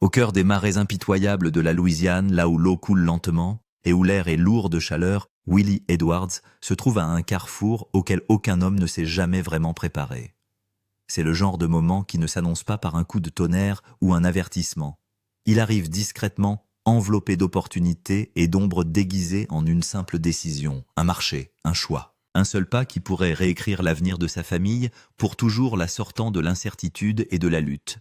Au cœur des marais impitoyables de la Louisiane, là où l'eau coule lentement et où l'air est lourd de chaleur, Willie Edwards se trouve à un carrefour auquel aucun homme ne s'est jamais vraiment préparé. C'est le genre de moment qui ne s'annonce pas par un coup de tonnerre ou un avertissement. Il arrive discrètement, enveloppé d'opportunités et d'ombres déguisées en une simple décision, un marché, un choix. Un seul pas qui pourrait réécrire l'avenir de sa famille, pour toujours la sortant de l'incertitude et de la lutte,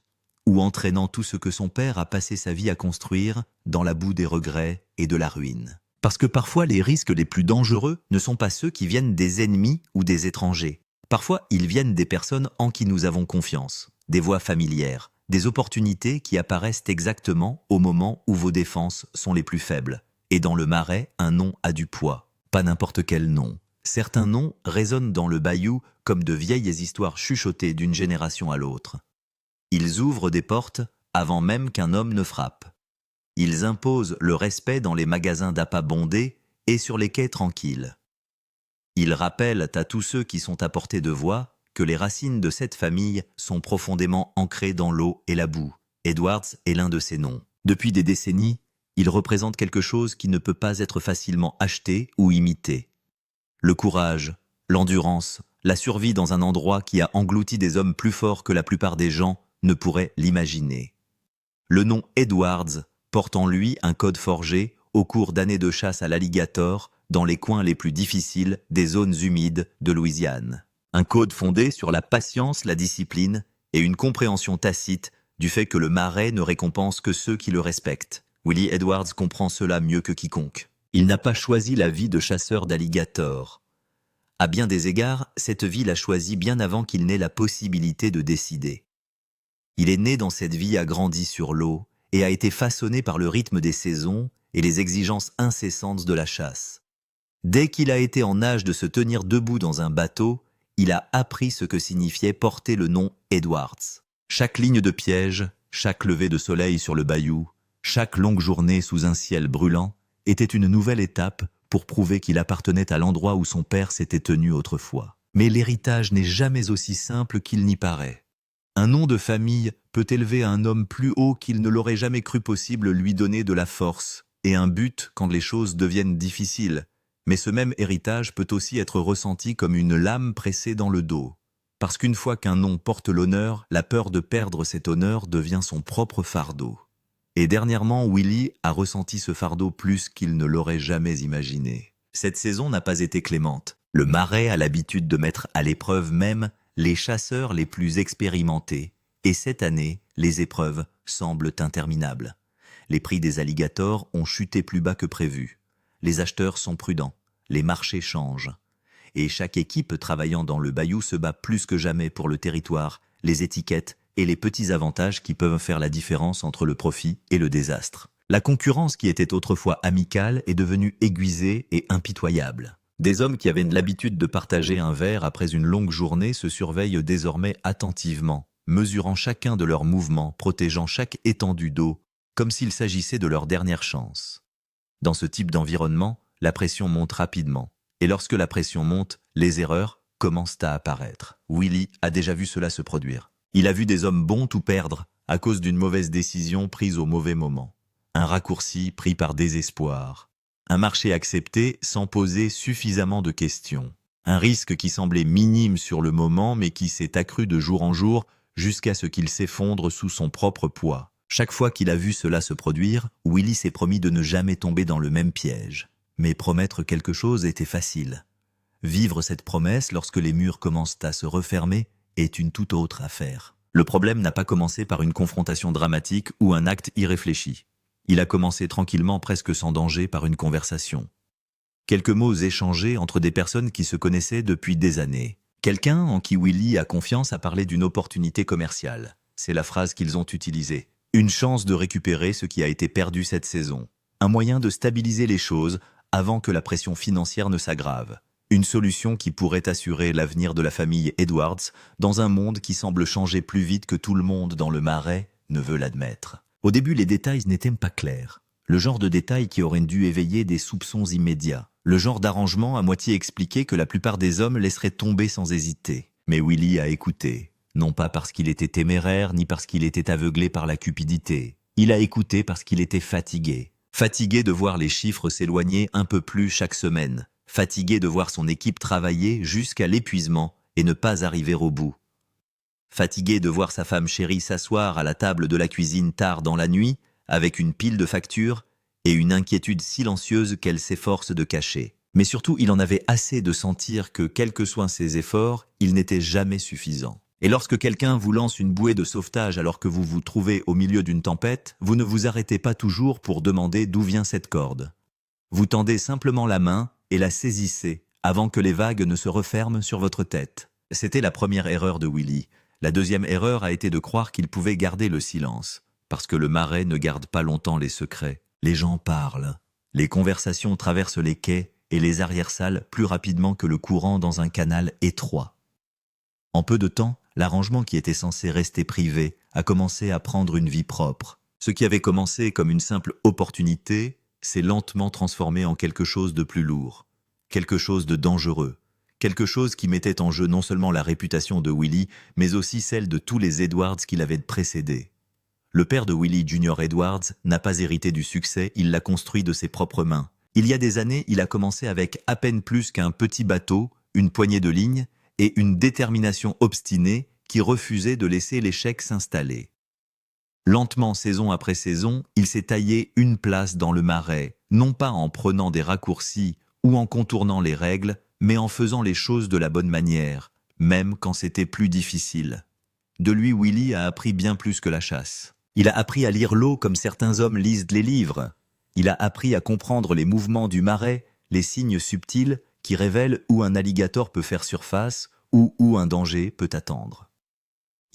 ou entraînant tout ce que son père a passé sa vie à construire dans la boue des regrets et de la ruine. Parce que parfois les risques les plus dangereux ne sont pas ceux qui viennent des ennemis ou des étrangers. Parfois ils viennent des personnes en qui nous avons confiance, des voies familières, des opportunités qui apparaissent exactement au moment où vos défenses sont les plus faibles. Et dans le marais, un nom a du poids, pas n'importe quel nom. Certains noms résonnent dans le bayou comme de vieilles histoires chuchotées d'une génération à l'autre. Ils ouvrent des portes avant même qu'un homme ne frappe. Ils imposent le respect dans les magasins d'appât bondés et sur les quais tranquilles. Ils rappellent à tous ceux qui sont à portée de voix que les racines de cette famille sont profondément ancrées dans l'eau et la boue. Edwards est l'un de ces noms. Depuis des décennies, il représente quelque chose qui ne peut pas être facilement acheté ou imité. Le courage, l'endurance, la survie dans un endroit qui a englouti des hommes plus forts que la plupart des gens ne pourraient l'imaginer. Le nom Edwards porte en lui un code forgé au cours d'années de chasse à l'alligator dans les coins les plus difficiles des zones humides de Louisiane. Un code fondé sur la patience, la discipline et une compréhension tacite du fait que le marais ne récompense que ceux qui le respectent. Willie Edwards comprend cela mieux que quiconque. Il n'a pas choisi la vie de chasseur d'alligator. À bien des égards, cette vie l'a choisi bien avant qu'il n'ait la possibilité de décider. Il est né dans cette vie, a grandi sur l'eau et a été façonné par le rythme des saisons et les exigences incessantes de la chasse. Dès qu'il a été en âge de se tenir debout dans un bateau, il a appris ce que signifiait porter le nom Edwards. Chaque ligne de piège, chaque lever de soleil sur le bayou, chaque longue journée sous un ciel brûlant était une nouvelle étape pour prouver qu'il appartenait à l'endroit où son père s'était tenu autrefois. Mais l'héritage n'est jamais aussi simple qu'il n'y paraît. Un nom de famille peut élever un homme plus haut qu'il ne l'aurait jamais cru possible, lui donner de la force et un but quand les choses deviennent difficiles. Mais ce même héritage peut aussi être ressenti comme une lame pressée dans le dos. Parce qu'une fois qu'un nom porte l'honneur, la peur de perdre cet honneur devient son propre fardeau. Et dernièrement, Willie a ressenti ce fardeau plus qu'il ne l'aurait jamais imaginé. Cette saison n'a pas été clémente. Le marais a l'habitude de mettre à l'épreuve même les chasseurs les plus expérimentés. Et cette année, les épreuves semblent interminables. Les prix des alligators ont chuté plus bas que prévu. Les acheteurs sont prudents. Les marchés changent. Et chaque équipe travaillant dans le bayou se bat plus que jamais pour le territoire, les étiquettes et les petits avantages qui peuvent faire la différence entre le profit et le désastre. La concurrence qui était autrefois amicale est devenue aiguisée et impitoyable. Des hommes qui avaient l'habitude de partager un verre après une longue journée se surveillent désormais attentivement, mesurant chacun de leurs mouvements, protégeant chaque étendue d'eau, comme s'il s'agissait de leur dernière chance. Dans ce type d'environnement, la pression monte rapidement. Et lorsque la pression monte, les erreurs commencent à apparaître. Willie a déjà vu cela se produire. Il a vu des hommes bons tout perdre à cause d'une mauvaise décision prise au mauvais moment. Un raccourci pris par désespoir. Un marché accepté sans poser suffisamment de questions. Un risque qui semblait minime sur le moment mais qui s'est accru de jour en jour jusqu'à ce qu'il s'effondre sous son propre poids. Chaque fois qu'il a vu cela se produire, Willie s'est promis de ne jamais tomber dans le même piège. Mais promettre quelque chose était facile. Vivre cette promesse lorsque les murs commencent à se refermer est une toute autre affaire. Le problème n'a pas commencé par une confrontation dramatique ou un acte irréfléchi. Il a commencé tranquillement, presque sans danger, par une conversation. Quelques mots échangés entre des personnes qui se connaissaient depuis des années. Quelqu'un en qui Willie a confiance a parlé d'une opportunité commerciale. C'est la phrase qu'ils ont utilisée. Une chance de récupérer ce qui a été perdu cette saison. Un moyen de stabiliser les choses avant que la pression financière ne s'aggrave. Une solution qui pourrait assurer l'avenir de la famille Edwards dans un monde qui semble changer plus vite que tout le monde dans le marais ne veut l'admettre. Au début, les détails n'étaient pas clairs. Le genre de détails qui auraient dû éveiller des soupçons immédiats. Le genre d'arrangement à moitié expliqué que la plupart des hommes laisseraient tomber sans hésiter. Mais Willie a écouté. Non pas parce qu'il était téméraire, ni parce qu'il était aveuglé par la cupidité. Il a écouté parce qu'il était fatigué. Fatigué de voir les chiffres s'éloigner un peu plus chaque semaine. Fatigué de voir son équipe travailler jusqu'à l'épuisement et ne pas arriver au bout. Fatigué de voir sa femme chérie s'asseoir à la table de la cuisine tard dans la nuit, avec une pile de factures et une inquiétude silencieuse qu'elle s'efforce de cacher. Mais surtout, il en avait assez de sentir que, quels que soient ses efforts, ils n'étaient jamais suffisants. Et lorsque quelqu'un vous lance une bouée de sauvetage alors que vous vous trouvez au milieu d'une tempête, vous ne vous arrêtez pas toujours pour demander d'où vient cette corde. Vous tendez simplement la main et la saisissez avant que les vagues ne se referment sur votre tête. C'était la première erreur de Willy. La deuxième erreur a été de croire qu'il pouvait garder le silence, parce que le marais ne garde pas longtemps les secrets. Les gens parlent. Les conversations traversent les quais et les arrière-salles plus rapidement que le courant dans un canal étroit. En peu de temps, l'arrangement qui était censé rester privé a commencé à prendre une vie propre. Ce qui avait commencé comme une simple opportunité s'est lentement transformé en quelque chose de plus lourd, quelque chose de dangereux, quelque chose qui mettait en jeu non seulement la réputation de Willy, mais aussi celle de tous les Edwards qui l'avaient précédé. Le père de Willy Jr. Edwards n'a pas hérité du succès, il l'a construit de ses propres mains. Il y a des années, il a commencé avec à peine plus qu'un petit bateau, une poignée de lignes et une détermination obstinée qui refusait de laisser l'échec s'installer. Lentement, saison après saison, il s'est taillé une place dans le marais, non pas en prenant des raccourcis ou en contournant les règles, mais en faisant les choses de la bonne manière, même quand c'était plus difficile. De lui, Willy a appris bien plus que la chasse. Il a appris à lire l'eau comme certains hommes lisent les livres. Il a appris à comprendre les mouvements du marais, les signes subtils qui révèlent où un alligator peut faire surface ou où un danger peut attendre.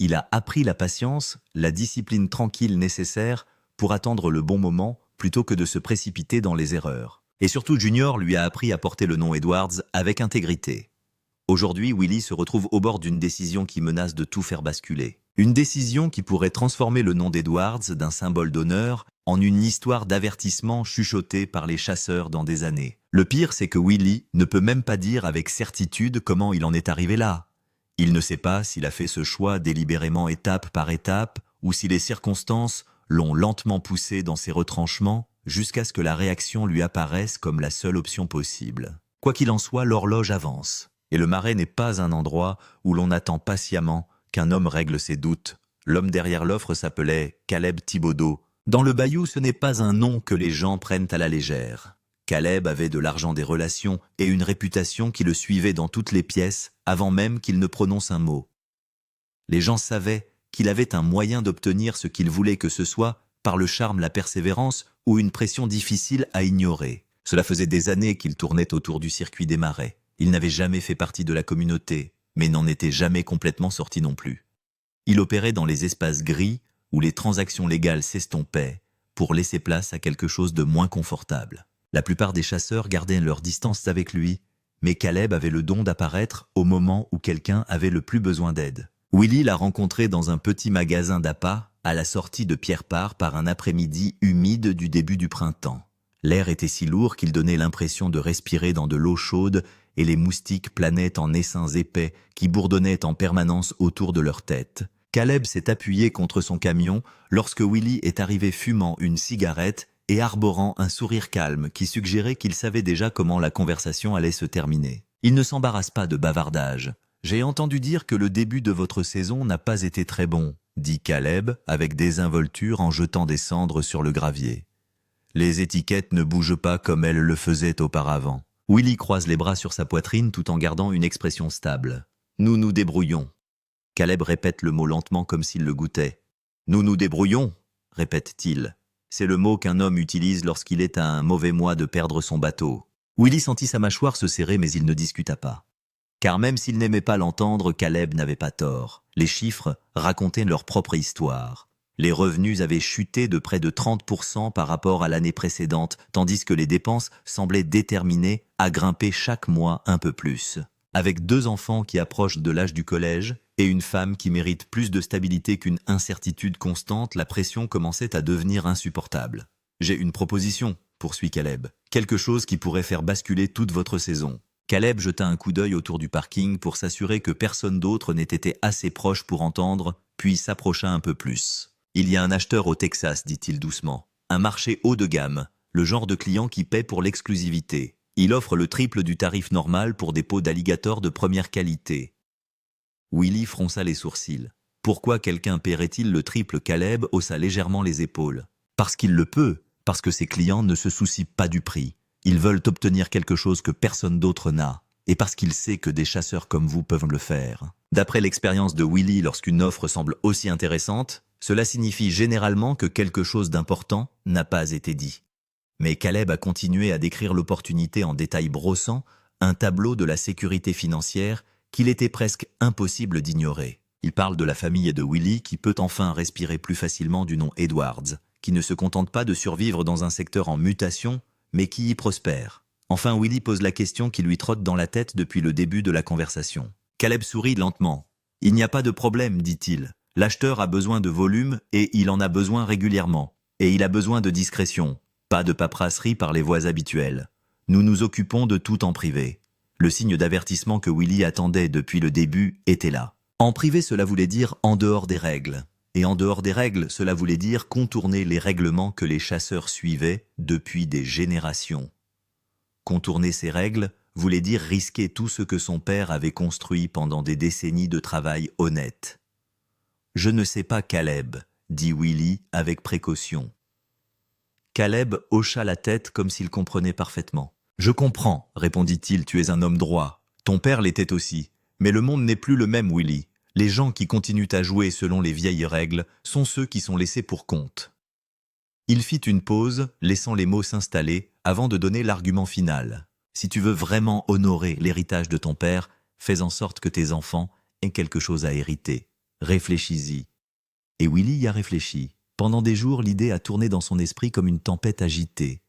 Il a appris la patience, la discipline tranquille nécessaire pour attendre le bon moment plutôt que de se précipiter dans les erreurs. Et surtout, Junior lui a appris à porter le nom Edwards avec intégrité. Aujourd'hui, Willy se retrouve au bord d'une décision qui menace de tout faire basculer. Une décision qui pourrait transformer le nom d'Edwards d'un symbole d'honneur en une histoire d'avertissement chuchotée par les chasseurs dans des années. Le pire, c'est que Willy ne peut même pas dire avec certitude comment il en est arrivé là. Il ne sait pas s'il a fait ce choix délibérément étape par étape ou si les circonstances l'ont lentement poussé dans ses retranchements jusqu'à ce que la réaction lui apparaisse comme la seule option possible. Quoi qu'il en soit, l'horloge avance. Et le marais n'est pas un endroit où l'on attend patiemment qu'un homme règle ses doutes. L'homme derrière l'offre s'appelait Caleb Thibodeau. Dans le bayou, ce n'est pas un nom que les gens prennent à la légère. Caleb avait de l'argent, des relations et une réputation qui le suivait dans toutes les pièces avant même qu'il ne prononce un mot. Les gens savaient qu'il avait un moyen d'obtenir ce qu'il voulait que ce soit par le charme, la persévérance ou une pression difficile à ignorer. Cela faisait des années qu'il tournait autour du circuit des marais. Il n'avait jamais fait partie de la communauté, mais n'en était jamais complètement sorti non plus. Il opérait dans les espaces gris où les transactions légales s'estompaient pour laisser place à quelque chose de moins confortable. La plupart des chasseurs gardaient leur distance avec lui, mais Caleb avait le don d'apparaître au moment où quelqu'un avait le plus besoin d'aide. Willy l'a rencontré dans un petit magasin d'appât à la sortie de Pierre-Part par un après-midi humide du début du printemps. L'air était si lourd qu'il donnait l'impression de respirer dans de l'eau chaude et les moustiques planaient en essaims épais qui bourdonnaient en permanence autour de leur tête. Caleb s'est appuyé contre son camion lorsque Willy est arrivé fumant une cigarette et arborant un sourire calme qui suggérait qu'il savait déjà comment la conversation allait se terminer. Il ne s'embarrasse pas de bavardage. « J'ai entendu dire que le début de votre saison n'a pas été très bon », dit Caleb avec désinvolture en jetant des cendres sur le gravier. Les étiquettes ne bougent pas comme elles le faisaient auparavant. Willy croise les bras sur sa poitrine tout en gardant une expression stable. « Nous nous débrouillons ». Caleb répète le mot lentement comme s'il le goûtait. « Nous nous débrouillons », répète-t-il. C'est le mot qu'un homme utilise lorsqu'il est à un mauvais mois de perdre son bateau. Willy sentit sa mâchoire se serrer mais il ne discuta pas. Car même s'il n'aimait pas l'entendre, Caleb n'avait pas tort. Les chiffres racontaient leur propre histoire. Les revenus avaient chuté de près de 30% par rapport à l'année précédente, tandis que les dépenses semblaient déterminées à grimper chaque mois un peu plus. Avec 2 enfants qui approchent de l'âge du collège et une femme qui mérite plus de stabilité qu'une incertitude constante, la pression commençait à devenir insupportable. « J'ai une proposition », poursuit Caleb. « Quelque chose qui pourrait faire basculer toute votre saison. » Caleb jeta un coup d'œil autour du parking pour s'assurer que personne d'autre n'ait été assez proche pour entendre, puis s'approcha un peu plus. Il y a un acheteur au Texas, dit-il doucement. Un marché haut de gamme, le genre de client qui paie pour l'exclusivité. Il offre le triple du tarif normal pour des peaux d'alligator de première qualité. Willy fronça les sourcils. Pourquoi quelqu'un paierait-il le triple? Caleb haussa légèrement les épaules. Parce qu'il le peut, parce que ses clients ne se soucient pas du prix. Ils veulent obtenir quelque chose que personne d'autre n'a. Et parce qu'il sait que des chasseurs comme vous peuvent le faire. D'après l'expérience de Willy, lorsqu'une offre semble aussi intéressante, cela signifie généralement que quelque chose d'important n'a pas été dit. Mais Caleb a continué à décrire l'opportunité en détail brossant, un tableau de la sécurité financière qu'il était presque impossible d'ignorer. Il parle de la famille de Willy qui peut enfin respirer plus facilement du nom Edwards, qui ne se contente pas de survivre dans un secteur en mutation, mais qui y prospère. Enfin, Willy pose la question qui lui trotte dans la tête depuis le début de la conversation. Caleb sourit lentement. « Il n'y a pas de problème, dit-il. L'acheteur a besoin de volume et il en a besoin régulièrement. Et il a besoin de discrétion. Pas de paperasserie par les voies habituelles. Nous nous occupons de tout en privé. » Le signe d'avertissement que Willy attendait depuis le début était là. En privé, cela voulait dire en dehors des règles. Et en dehors des règles, cela voulait dire contourner les règlements que les chasseurs suivaient depuis des générations. Contourner ces règles voulait dire risquer tout ce que son père avait construit pendant des décennies de travail honnête. « Je ne sais pas, Caleb, » dit Willy avec précaution. Caleb hocha la tête comme s'il comprenait parfaitement. « Je comprends, répondit-il, tu es un homme droit. Ton père l'était aussi. Mais le monde n'est plus le même, Willy. Les gens qui continuent à jouer selon les vieilles règles sont ceux qui sont laissés pour compte. » Il fit une pause, laissant les mots s'installer, avant de donner l'argument final. « Si tu veux vraiment honorer l'héritage de ton père, fais en sorte que tes enfants aient quelque chose à hériter. Réfléchis-y. » Et Willy y a réfléchi. Pendant des jours, l'idée a tourné dans son esprit comme une tempête agitée.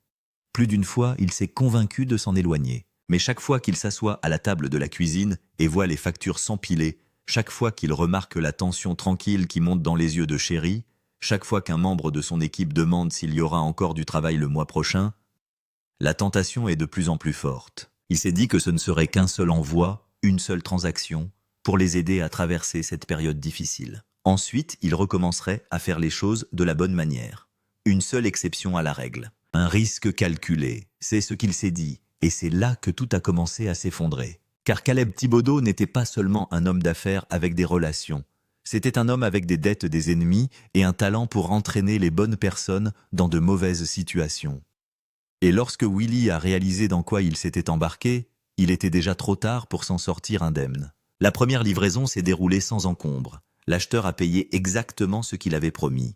Plus d'une fois, il s'est convaincu de s'en éloigner. Mais chaque fois qu'il s'assoit à la table de la cuisine et voit les factures s'empiler, chaque fois qu'il remarque la tension tranquille qui monte dans les yeux de Chéri, chaque fois qu'un membre de son équipe demande s'il y aura encore du travail le mois prochain, la tentation est de plus en plus forte. Il s'est dit que ce ne serait qu'un seul envoi, une seule transaction, pour les aider à traverser cette période difficile. Ensuite, il recommencerait à faire les choses de la bonne manière. Une seule exception à la règle. Un risque calculé, c'est ce qu'il s'est dit, et c'est là que tout a commencé à s'effondrer. Car Caleb Thibodeau n'était pas seulement un homme d'affaires avec des relations. C'était un homme avec des dettes des ennemis et un talent pour entraîner les bonnes personnes dans de mauvaises situations. Et lorsque Willy a réalisé dans quoi il s'était embarqué, il était déjà trop tard pour s'en sortir indemne. La première livraison s'est déroulée sans encombre. L'acheteur a payé exactement ce qu'il avait promis.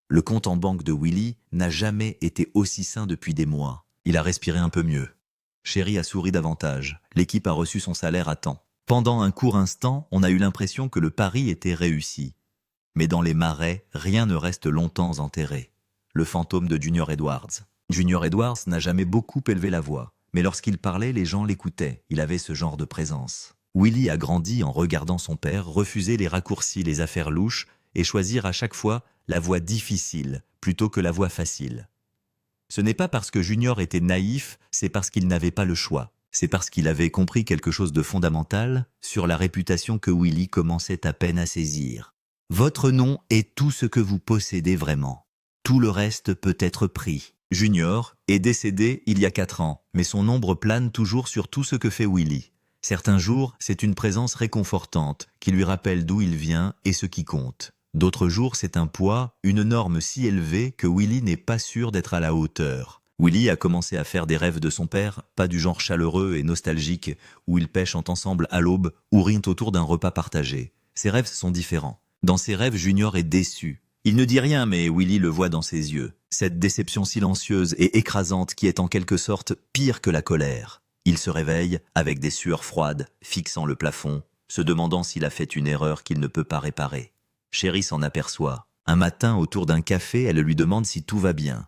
Le compte en banque de Willy n'a jamais été aussi sain depuis des mois. Il a respiré un peu mieux. Chéri a souri davantage. L'équipe a reçu son salaire à temps. Pendant un court instant, on a eu l'impression que le pari était réussi. Mais dans les marais, rien ne reste longtemps enterré. Le fantôme de Junior Edwards. Junior Edwards n'a jamais beaucoup élevé la voix. Mais lorsqu'il parlait, les gens l'écoutaient. Il avait ce genre de présence. Willy a grandi en regardant son père refuser les raccourcis, les affaires louches et choisir à chaque fois la voie difficile plutôt que la voie facile. Ce n'est pas parce que Junior était naïf, c'est parce qu'il n'avait pas le choix. C'est parce qu'il avait compris quelque chose de fondamental sur la réputation que Willy commençait à peine à saisir. Votre nom est tout ce que vous possédez vraiment. Tout le reste peut être pris. Junior est décédé il y a 4 ans, mais son ombre plane toujours sur tout ce que fait Willy. Certains jours, c'est une présence réconfortante qui lui rappelle d'où il vient et ce qui compte. D'autres jours, c'est un poids, une norme si élevée que Willy n'est pas sûr d'être à la hauteur. Willy a commencé à faire des rêves de son père, pas du genre chaleureux et nostalgique, où ils pêchent ensemble à l'aube ou rient autour d'un repas partagé. Ses rêves sont différents. Dans ses rêves, Junior est déçu. Il ne dit rien, mais Willy le voit dans ses yeux. Cette déception silencieuse et écrasante qui est en quelque sorte pire que la colère. Il se réveille, avec des sueurs froides, fixant le plafond, se demandant s'il a fait une erreur qu'il ne peut pas réparer. Chéri s'en aperçoit. Un matin, autour d'un café, elle lui demande si tout va bien.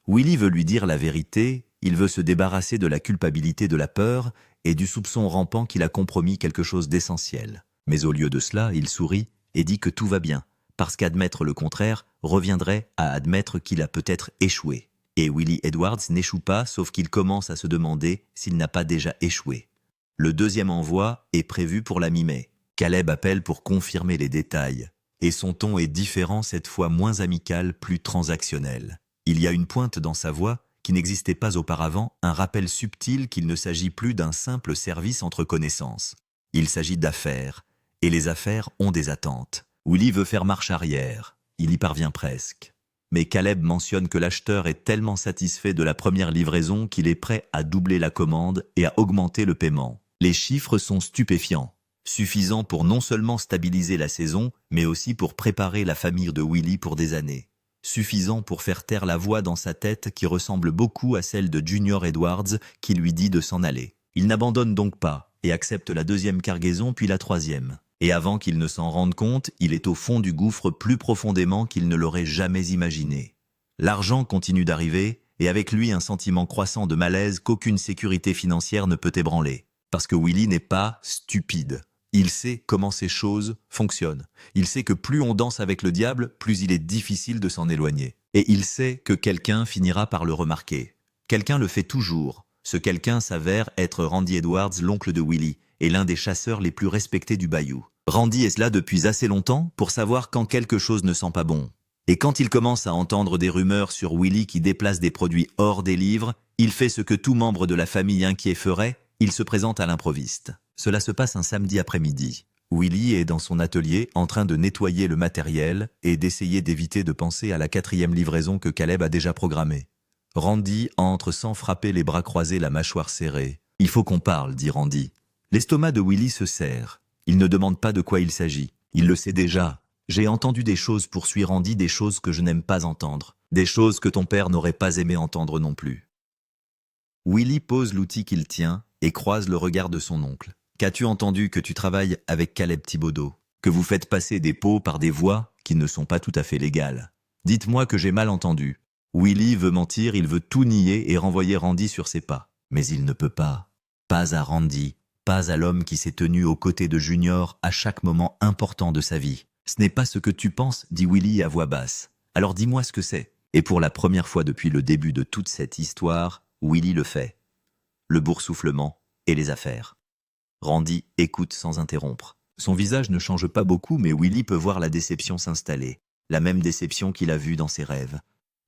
Willy veut lui dire la vérité, il veut se débarrasser de la culpabilité de la peur et du soupçon rampant qu'il a compromis quelque chose d'essentiel. Mais au lieu de cela, il sourit et dit que tout va bien, parce qu'admettre le contraire reviendrait à admettre qu'il a peut-être échoué. Et Willy Edwards n'échoue pas, sauf qu'il commence à se demander s'il n'a pas déjà échoué. Le deuxième envoi est prévu pour la mi-mai. Caleb appelle pour confirmer les détails. et son ton est différent, cette fois moins amical, plus transactionnel. Il y a une pointe dans sa voix qui n'existait pas auparavant, un rappel subtil qu'il ne s'agit plus d'un simple service entre connaissances. Il s'agit d'affaires, et les affaires ont des attentes. Willy veut faire marche arrière, il y parvient presque. Mais Caleb mentionne que l'acheteur est tellement satisfait de la première livraison qu'il est prêt à doubler la commande et à augmenter le paiement. Les chiffres sont stupéfiants, suffisants pour non seulement stabiliser la saison, mais aussi pour préparer la famille de Willy pour des années. Suffisant pour faire taire la voix dans sa tête qui ressemble beaucoup à celle de Junior Edwards qui lui dit de s'en aller. Il n'abandonne donc pas et accepte la deuxième cargaison puis la troisième. Et avant qu'il ne s'en rende compte, il est au fond du gouffre plus profondément qu'il ne l'aurait jamais imaginé. L'argent continue d'arriver et avec lui un sentiment croissant de malaise qu'aucune sécurité financière ne peut ébranler. Parce que Willy n'est pas stupide. Il sait comment ces choses fonctionnent. Il sait que plus on danse avec le diable, plus il est difficile de s'en éloigner. Et il sait que quelqu'un finira par le remarquer. Quelqu'un le fait toujours. Ce quelqu'un s'avère être Randy Edwards, l'oncle de Willy, et l'un des chasseurs les plus respectés du bayou. Randy est là depuis assez longtemps pour savoir quand quelque chose ne sent pas bon. Et quand il commence à entendre des rumeurs sur Willy qui déplace des produits hors des livres, il fait ce que tout membre de la famille inquiet ferait, il se présente à l'improviste. Cela se passe un samedi après-midi. Willy est dans son atelier en train de nettoyer le matériel et d'essayer d'éviter de penser à la 4e livraison que Caleb a déjà programmée. Randy entre sans frapper les bras croisés, la mâchoire serrée. « Il faut qu'on parle », dit Randy. L'estomac de Willy se serre. Il ne demande pas de quoi il s'agit. Il le sait déjà. « J'ai entendu des choses », poursuit Randy, « des choses que je n'aime pas entendre. Des choses que ton père n'aurait pas aimé entendre non plus. » Willy pose l'outil qu'il tient et croise le regard de son oncle. « Qu'as-tu entendu que tu travailles avec Caleb Thibodeau? Que vous faites passer des pots par des voies qui ne sont pas tout à fait légales? Dites-moi que j'ai mal entendu. » Willy veut mentir, il veut tout nier et renvoyer Randy sur ses pas. Mais il ne peut pas. Pas à Randy, pas à l'homme qui s'est tenu aux côtés de Junior à chaque moment important de sa vie. « Ce n'est pas ce que tu penses », dit Willy à voix basse. « Alors dis-moi ce que c'est. » Et pour la première fois depuis le début de toute cette histoire, Willy le fait. Le boursouflement et les affaires. Randy écoute sans interrompre. Son visage ne change pas beaucoup, mais Willy peut voir la déception s'installer. La même déception qu'il a vue dans ses rêves.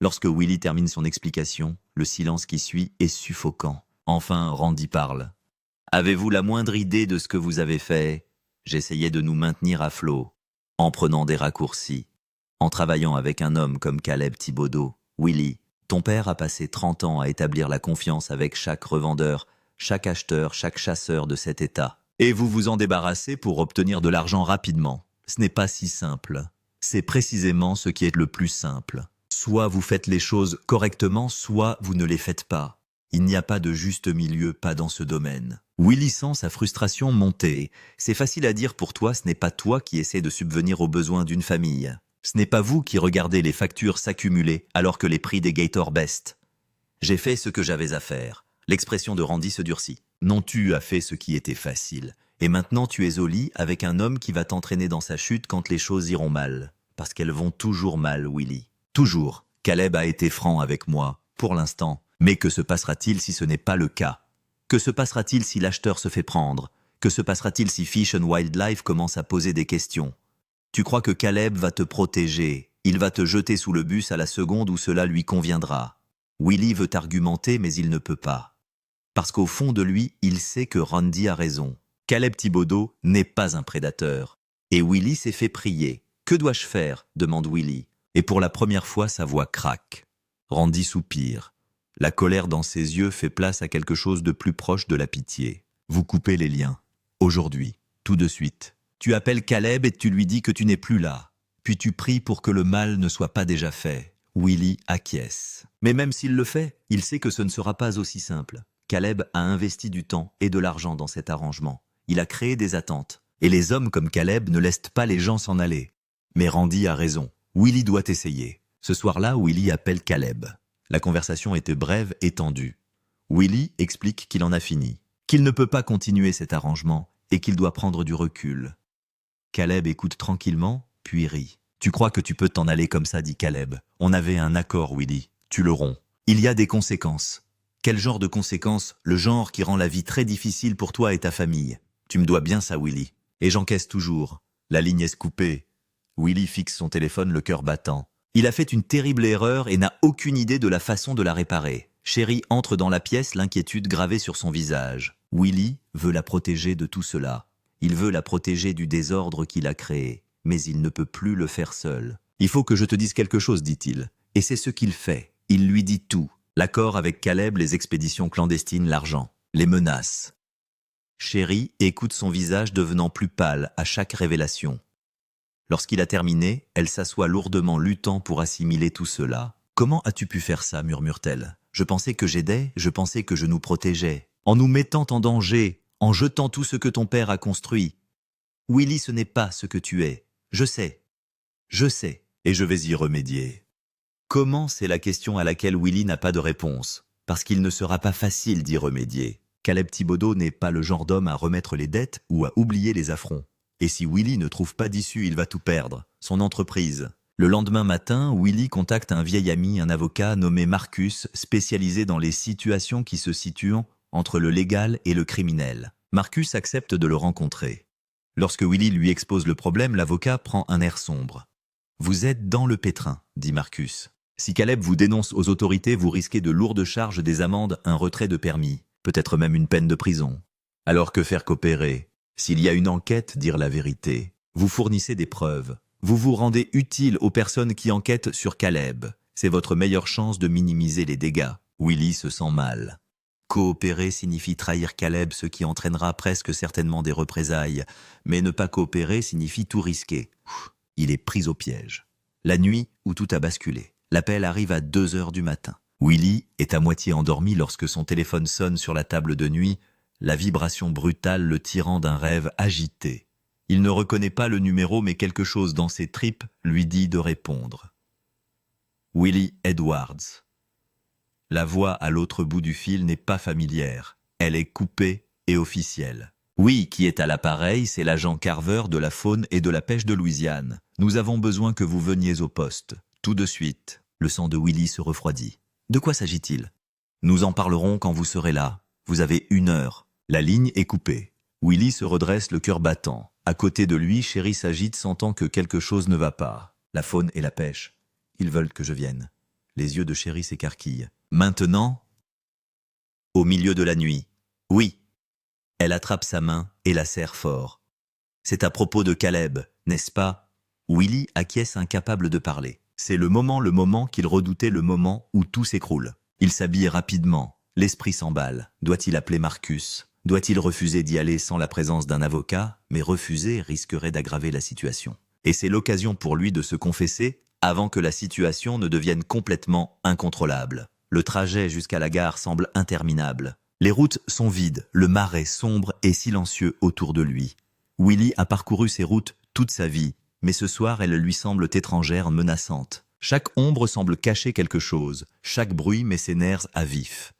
Lorsque Willy termine son explication, le silence qui suit est suffocant. Enfin, Randy parle. « Avez-vous la moindre idée de ce que vous avez fait? J'essayais de nous maintenir à flot, en prenant des raccourcis, en travaillant avec un homme comme Caleb Thibodeau. Willy, ton père a passé 30 ans à établir la confiance avec chaque revendeur, chaque acheteur, chaque chasseur de cet état. Et vous vous en débarrassez pour obtenir de l'argent rapidement. Ce n'est pas si simple. C'est précisément ce qui est le plus simple. Soit vous faites les choses correctement, soit vous ne les faites pas. Il n'y a pas de juste milieu, pas dans ce domaine. » Willy sent sa frustration monter. C'est facile à dire pour toi, ce n'est pas toi qui essaie de subvenir aux besoins d'une famille. Ce n'est pas vous qui regardez les factures s'accumuler alors que les prix des Gator baissent. J'ai fait ce que j'avais à faire. L'expression de Randy se durcit. Non, tu as fait ce qui était facile. Et maintenant tu es au lit avec un homme qui va t'entraîner dans sa chute quand les choses iront mal. Parce qu'elles vont toujours mal, Willy. Toujours. Caleb a été franc avec moi, pour l'instant. Mais que se passera-t-il si ce n'est pas le cas? Que se passera-t-il si l'acheteur se fait prendre? Que se passera-t-il si Fish and Wildlife commence à poser des questions? Tu crois que Caleb va te protéger? Il va te jeter sous le bus à la seconde où cela lui conviendra. Willy veut argumenter, mais il ne peut pas. Parce qu'au fond de lui, il sait que Randy a raison. Caleb Thibodeau n'est pas un prédateur. Et Willy s'est fait prier. « Que dois-je faire ?» demande Willy. Et pour la première fois, sa voix craque. Randy soupire. La colère dans ses yeux fait place à quelque chose de plus proche de la pitié. Vous coupez les liens. Aujourd'hui. Tout de suite. Tu appelles Caleb et tu lui dis que tu n'es plus là. Puis tu pries pour que le mal ne soit pas déjà fait. Willy acquiesce. Mais même s'il le fait, il sait que ce ne sera pas aussi simple. Caleb a investi du temps et de l'argent dans cet arrangement. Il a créé des attentes. Et les hommes comme Caleb ne laissent pas les gens s'en aller. Mais Randy a raison. Willy doit essayer. Ce soir-là, Willy appelle Caleb. La conversation était brève et tendue. Willy explique qu'il en a fini, qu'il ne peut pas continuer cet arrangement et qu'il doit prendre du recul. Caleb écoute tranquillement, puis rit. « Tu crois que tu peux t'en aller comme ça » dit Caleb. « On avait un accord, Willy. Tu le romps. Il y a des conséquences. » « Quel genre de conséquences? Le genre qui rend la vie très difficile pour toi et ta famille. Tu me dois bien ça, Willy. Et j'encaisse toujours. La ligne est coupée. Willy fixe son téléphone, le cœur battant. Il a fait une terrible erreur et n'a aucune idée de la façon de la réparer. Sherry entre dans la pièce, l'inquiétude gravée sur son visage. Willy veut la protéger de tout cela. Il veut la protéger du désordre qu'il a créé. Mais il ne peut plus le faire seul. « Il faut que je te dise quelque chose, dit-il. » Et c'est ce qu'il fait. Il lui dit tout. L'accord avec Caleb, les expéditions clandestines, l'argent, les menaces. Sherry écoute son visage devenant plus pâle à chaque révélation. Lorsqu'il a terminé, elle s'assoit lourdement, luttant pour assimiler tout cela. « Comment as-tu pu faire ça ?» murmure-t-elle. « Je pensais que j'aidais, je pensais que je nous protégeais. En nous mettant en danger, en jetant tout ce que ton père a construit. Willy, ce n'est pas ce que tu es. Je sais, et je vais y remédier. » Comment, c'est la question à laquelle Willy n'a pas de réponse. Parce qu'il ne sera pas facile d'y remédier. Caleb Thibodeau n'est pas le genre d'homme à remettre les dettes ou à oublier les affronts. Et si Willy ne trouve pas d'issue, il va tout perdre. Son entreprise. Le lendemain matin, Willy contacte un vieil ami, un avocat nommé Marcus, spécialisé dans les situations qui se situent entre le légal et le criminel. Marcus accepte de le rencontrer. Lorsque Willy lui expose le problème, l'avocat prend un air sombre. « Vous êtes dans le pétrin, » dit Marcus. « Si Caleb vous dénonce aux autorités, vous risquez de lourdes charges, des amendes, un retrait de permis, peut-être même une peine de prison. Alors que faire coopérer? S'il y a une enquête, dire la vérité. Vous fournissez des preuves. Vous vous rendez utile aux personnes qui enquêtent sur Caleb. C'est votre meilleure chance de minimiser les dégâts. » Willy se sent mal. Coopérer signifie trahir Caleb, ce qui entraînera presque certainement des représailles. Mais ne pas coopérer signifie tout risquer. Il est pris au piège. La nuit où tout a basculé. L'appel arrive à 2 heures du matin. Willy est à moitié endormi lorsque son téléphone sonne sur la table de nuit, la vibration brutale le tirant d'un rêve agité. Il ne reconnaît pas le numéro, mais quelque chose dans ses tripes lui dit de répondre. Willy Edwards. La voix à l'autre bout du fil n'est pas familière. Elle est coupée et officielle. « Oui, qui est à l'appareil, c'est l'agent Carver de la faune et de la pêche de Louisiane. Nous avons besoin que vous veniez au poste. Tout de suite. » Le sang de Willy se refroidit. « De quoi s'agit-il ?»« Nous en parlerons quand vous serez là. Vous avez 1 heure. » La ligne est coupée. Willy se redresse, le cœur battant. À côté de lui, Sherry s'agite, sentant que quelque chose ne va pas. La faune et la pêche. Ils veulent que je vienne. Les yeux de Sherry s'écarquillent. « Maintenant ?» Au milieu de la nuit. « Oui. » Elle attrape sa main et la serre fort. « C'est à propos de Caleb, n'est-ce pas ?» Willy acquiesce, incapable de parler. C'est le moment qu'il redoutait, le moment où tout s'écroule. Il s'habille rapidement. L'esprit s'emballe. Doit-il appeler Marcus? Doit-il refuser d'y aller sans la présence d'un avocat? Mais refuser risquerait d'aggraver la situation. Et c'est l'occasion pour lui de se confesser avant que la situation ne devienne complètement incontrôlable. Le trajet jusqu'à la gare semble interminable. Les routes sont vides, le marais sombre et silencieux autour de lui. Willy a parcouru ces routes toute sa vie, mais ce soir elles lui semblent étrangères, menaçantes. Chaque ombre semble cacher quelque chose, chaque bruit met ses nerfs à vif.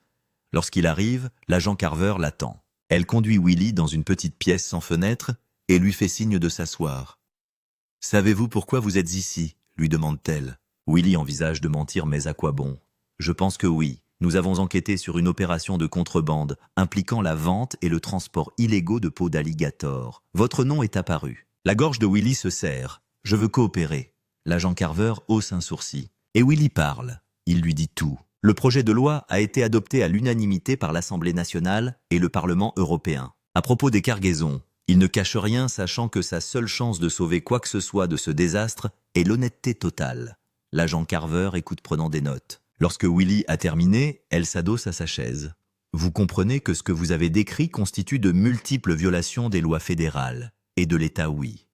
Lorsqu'il arrive, l'agent Carver l'attend. Elle conduit Willy dans une petite pièce sans fenêtre et lui fait signe de s'asseoir. « Savez-vous pourquoi vous êtes ici ?» lui demande-t-elle. Willy envisage de mentir, mais à quoi bon? « Je pense que oui. Nous avons enquêté sur une opération de contrebande impliquant la vente et le transport illégaux de peaux d'alligator. Votre nom est apparu. » La gorge de Willy se serre. « Je veux coopérer. » L'agent Carver hausse un sourcil. Et Willy parle. Il lui dit tout. Le projet de loi a été adopté à l'unanimité par l'Assemblée nationale et le Parlement européen. À propos des cargaisons, il ne cache rien, sachant que sa seule chance de sauver quoi que ce soit de ce désastre est l'honnêteté totale. L'agent Carver écoute, prenant des notes. Lorsque Willy a terminé, elle s'adosse à sa chaise. « Vous comprenez que ce que vous avez décrit constitue de multiples violations des lois fédérales, et de l'État, oui.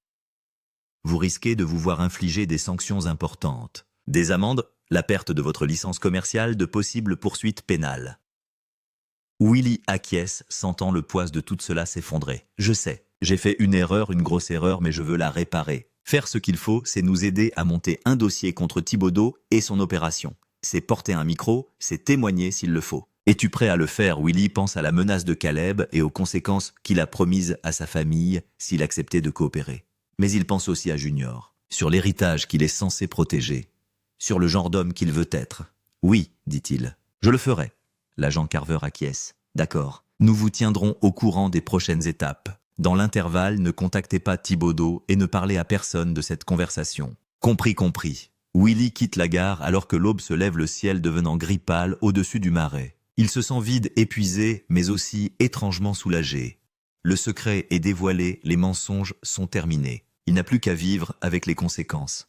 Vous risquez de vous voir infliger des sanctions importantes. Des amendes, la perte de votre licence commerciale, de possibles poursuites pénales. » Willy acquiesce, sentant le poids de tout cela s'effondrer. « Je sais, j'ai fait une erreur, une grosse erreur, mais je veux la réparer. Faire ce qu'il faut, c'est nous aider à monter un dossier contre Thibodeau et son opération. C'est porter un micro, c'est témoigner s'il le faut. Es-tu prêt à le faire ?» Willy pense à la menace de Caleb et aux conséquences qu'il a promises à sa famille s'il acceptait de coopérer. Mais il pense aussi à Junior, sur l'héritage qu'il est censé protéger, sur le genre d'homme qu'il veut être. « Oui, dit-il, je le ferai. » L'agent Carver acquiesce. « D'accord, nous vous tiendrons au courant des prochaines étapes. » Dans l'intervalle, ne contactez pas Thibaudot et ne parlez à personne de cette conversation. Compris, compris. Willy quitte la gare alors que l'aube se lève, le ciel devenant gris pâle au-dessus du marais. Il se sent vide, épuisé, mais aussi étrangement soulagé. Le secret est dévoilé, les mensonges sont terminés. Il n'a plus qu'à vivre avec les conséquences.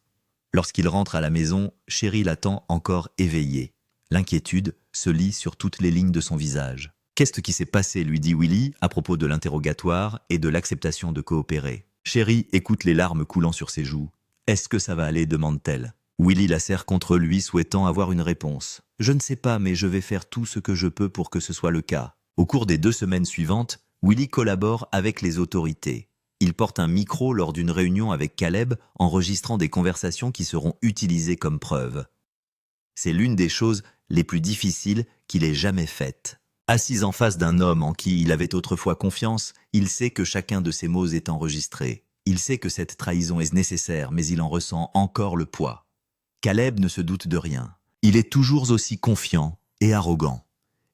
Lorsqu'il rentre à la maison, Chéri l'attend encore éveillé. L'inquiétude se lit sur toutes les lignes de son visage. « Qu'est-ce qui s'est passé ?» lui dit Willy à propos de l'interrogatoire et de l'acceptation de coopérer. Chéri écoute les larmes coulant sur ses joues. « Est-ce que ça va aller ?» demande-t-elle. Willy la serre contre lui, souhaitant avoir une réponse. « Je ne sais pas, mais je vais faire tout ce que je peux pour que ce soit le cas. » Au cours des 2 semaines suivantes, Willy collabore avec les autorités. Il porte un micro lors d'une réunion avec Caleb, enregistrant des conversations qui seront utilisées comme preuve. C'est l'une des choses les plus difficiles qu'il ait jamais faites. Assis en face d'un homme en qui il avait autrefois confiance, il sait que chacun de ses mots est enregistré. Il sait que cette trahison est nécessaire, mais il en ressent encore le poids. Caleb ne se doute de rien. Il est toujours aussi confiant et arrogant.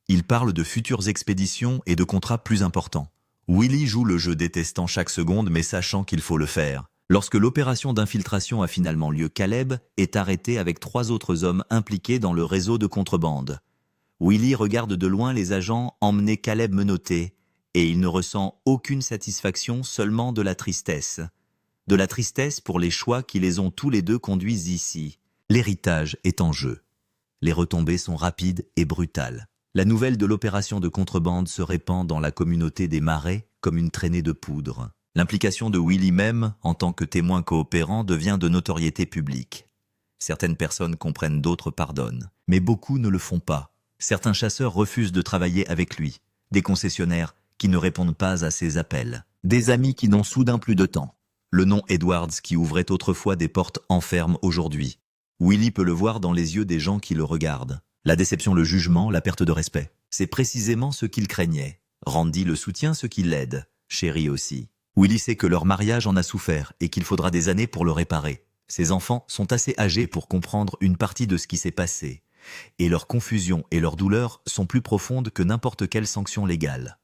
Il parle de futures expéditions et de contrats plus importants. Willy joue le jeu, détestant chaque seconde mais sachant qu'il faut le faire. Lorsque l'opération d'infiltration a finalement lieu, Caleb est arrêté avec 3 autres hommes impliqués dans le réseau de contrebande. Willy regarde de loin les agents emmener Caleb menotté et il ne ressent aucune satisfaction, seulement de la tristesse. De la tristesse pour les choix qui les ont tous les deux conduits ici. L'héritage est en jeu. Les retombées sont rapides et brutales. La nouvelle de l'opération de contrebande se répand dans la communauté des marais comme une traînée de poudre. L'implication de Willy même, en tant que témoin coopérant, devient de notoriété publique. Certaines personnes comprennent, d'autres pardonnent. Mais beaucoup ne le font pas. Certains chasseurs refusent de travailler avec lui. Des concessionnaires qui ne répondent pas à ses appels. Des amis qui n'ont soudain plus de temps. Le nom Edwards qui ouvrait autrefois des portes enferme aujourd'hui. Willy peut le voir dans les yeux des gens qui le regardent. La déception, le jugement, la perte de respect. C'est précisément ce qu'il craignait. Randy le soutient, ce qui l'aide. Chéri aussi. Willy sait que leur mariage en a souffert et qu'il faudra des années pour le réparer. Ses enfants sont assez âgés pour comprendre une partie de ce qui s'est passé. Et leur confusion et leur douleur sont plus profondes que n'importe quelle sanction légale.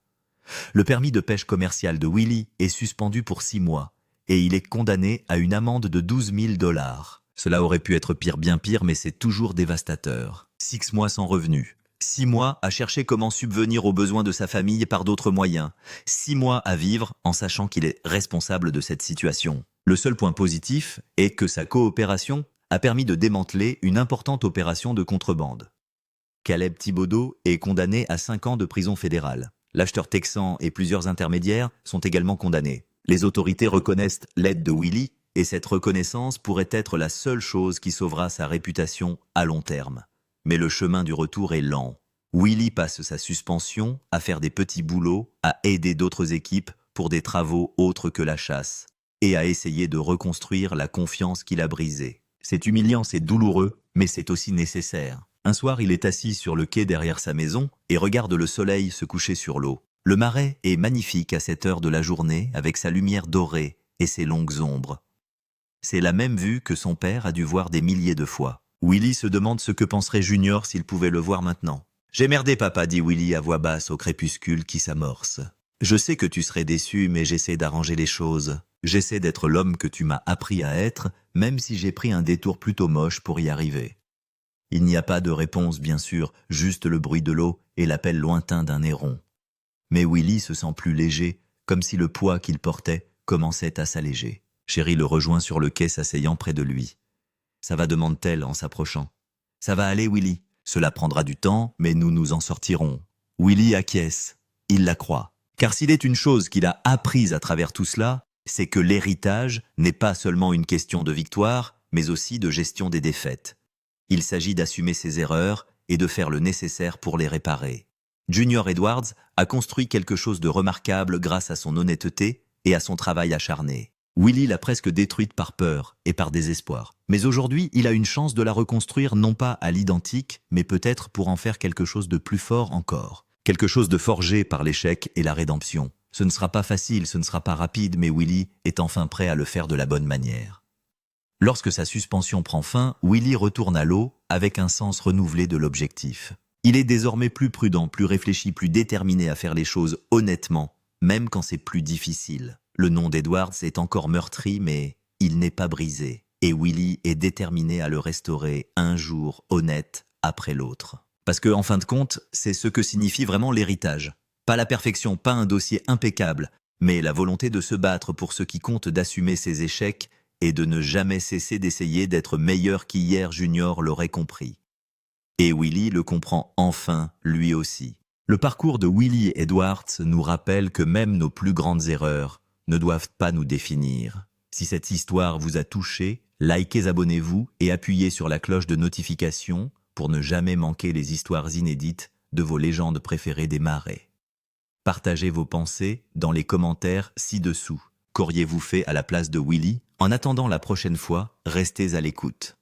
Le permis de pêche commercial de Willy est suspendu pour 6 mois et il est condamné à une amende de 12 000 $. Cela aurait pu être pire, bien pire, mais c'est toujours dévastateur. 6 mois sans revenus. 6 mois à chercher comment subvenir aux besoins de sa famille par d'autres moyens. 6 mois à vivre en sachant qu'il est responsable de cette situation. Le seul point positif est que sa coopération a permis de démanteler une importante opération de contrebande. Caleb Thibaudot est condamné à 5 ans de prison fédérale. L'acheteur texan et plusieurs intermédiaires sont également condamnés. Les autorités reconnaissent l'aide de Willy et cette reconnaissance pourrait être la seule chose qui sauvera sa réputation à long terme. Mais le chemin du retour est lent. Willy passe sa suspension à faire des petits boulots, à aider d'autres équipes pour des travaux autres que la chasse, et à essayer de reconstruire la confiance qu'il a brisée. C'est humiliant, c'est douloureux, mais c'est aussi nécessaire. Un soir, il est assis sur le quai derrière sa maison et regarde le soleil se coucher sur l'eau. Le marais est magnifique à cette heure de la journée avec sa lumière dorée et ses longues ombres. C'est la même vue que son père a dû voir des milliers de fois. Willy se demande ce que penserait Junior s'il pouvait le voir maintenant. « J'ai merdé, papa », dit Willy à voix basse au crépuscule qui s'amorce. « Je sais que tu serais déçu, mais j'essaie d'arranger les choses. J'essaie d'être l'homme que tu m'as appris à être, même si j'ai pris un détour plutôt moche pour y arriver. » Il n'y a pas de réponse, bien sûr, juste le bruit de l'eau et l'appel lointain d'un héron. Mais Willy se sent plus léger, comme si le poids qu'il portait commençait à s'alléger. Chéri le rejoint sur le quai, s'asseyant près de lui. « Ça va » demande-t-elle en s'approchant. « Ça va aller, Willy. Cela prendra du temps, mais nous nous en sortirons. » Willy acquiesce. Il la croit. Car s'il est une chose qu'il a apprise à travers tout cela, c'est que l'héritage n'est pas seulement une question de victoire, mais aussi de gestion des défaites. Il s'agit d'assumer ses erreurs et de faire le nécessaire pour les réparer. Junior Edwards a construit quelque chose de remarquable grâce à son honnêteté et à son travail acharné. Willy l'a presque détruite par peur et par désespoir. Mais aujourd'hui, il a une chance de la reconstruire non pas à l'identique, mais peut-être pour en faire quelque chose de plus fort encore. Quelque chose de forgé par l'échec et la rédemption. Ce ne sera pas facile, ce ne sera pas rapide, mais Willy est enfin prêt à le faire de la bonne manière. Lorsque sa suspension prend fin, Willy retourne à l'eau avec un sens renouvelé de l'objectif. Il est désormais plus prudent, plus réfléchi, plus déterminé à faire les choses honnêtement même quand c'est plus difficile. Le nom d'Edwards est encore meurtri, mais il n'est pas brisé. Et Willie est déterminé à le restaurer un jour honnête après l'autre. Parce que, en fin de compte, c'est ce que signifie vraiment l'héritage. Pas la perfection, pas un dossier impeccable, mais la volonté de se battre pour ce qui compte, d'assumer ses échecs et de ne jamais cesser d'essayer d'être meilleur qu'hier. Junior l'aurait compris. Et Willie le comprend enfin, lui aussi. Le parcours de Willie Edwards nous rappelle que même nos plus grandes erreurs ne doivent pas nous définir. Si cette histoire vous a touché, likez, abonnez-vous et appuyez sur la cloche de notification pour ne jamais manquer les histoires inédites de vos légendes préférées des marais. Partagez vos pensées dans les commentaires ci-dessous. Qu'auriez-vous fait à la place de Willie? En attendant la prochaine fois, restez à l'écoute.